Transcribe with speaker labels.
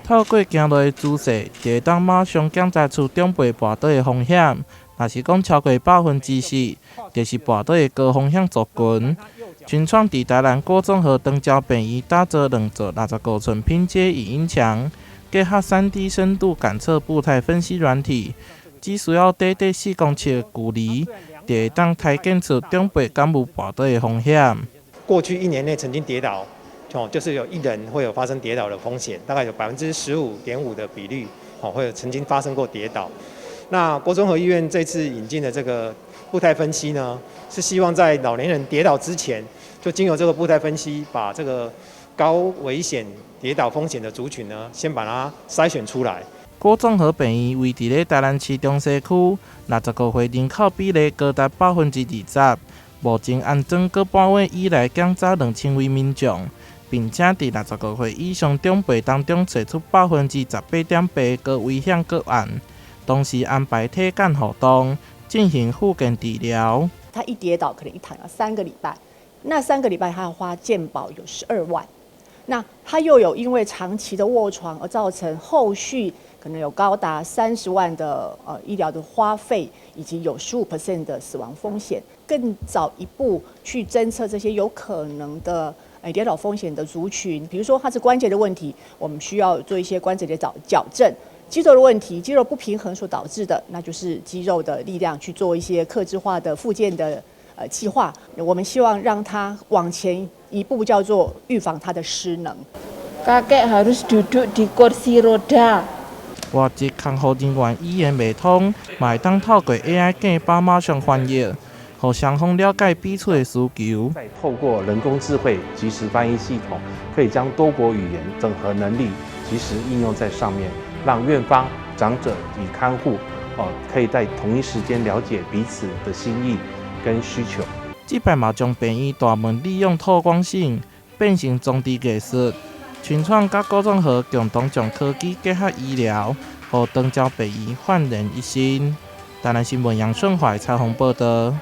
Speaker 1: 透过行路的姿势，就会当马上检查出长辈跋倒的风险。若是讲超过10%，就是跋倒的高风险族群。群创伫台南郭总和长照病院打造2座65寸拼接影音墙，结合 3D 深度感测步态分析软体，只需要短短4公尺的距离，就会当体检出长辈敢有跋倒的风险。
Speaker 2: 过去1年内曾经跌倒，就是有1人会有发生跌倒的风险，大概有15.5%的比率，会有曾经发生过跌倒。那郭中和医院这次引进的这个步态分析呢，是希望在老年人跌倒之前，就经由这个步态分析，把这个高危险跌倒风险的族群呢，先把它筛选出来。
Speaker 1: 郭综合病院位伫咧台南市中西区，65岁人口比例高达20%，目前安装各半位以来检查2000位民众，并且伫65岁以上长辈当中找出18.8%的高危险个案。同时安排体检活动，进行复健治疗。
Speaker 3: 他一跌倒，可能一躺要3个礼拜，那3个礼拜他要花健保有12万，那他又有因为长期的卧床而造成后续可能有高达30万的医疗的花费，以及有15% 的死亡风险。更早一步去侦测这些有可能的跌倒风险的族群，比如说他是关节的问题，我们需要做一些关节的矫正。肌肉的问题，肌肉不平衡所导致的，那就是肌肉的力量去做一些客制化的复健的计划。我们希望让它往前一步，叫做预防它的失能。
Speaker 4: Kakek harus duduk di kursi roda。
Speaker 1: 外籍康复人员语言未通，嘛会当透过 AI 镜把马上翻译，互双方了解彼此的需求。
Speaker 5: 再透过人工智慧即时翻译系统，可以将多国语言整合能力即时应用在上面。让院方、长者与看护可以在同一时间了解彼此的心意跟需求。
Speaker 1: 这摆嘛将病院大门利用透光性变成装置艺术，群创甲郭总和共同将科技结合医疗，互长照病院焕然一新。台南新闻杨顺怀采访报道。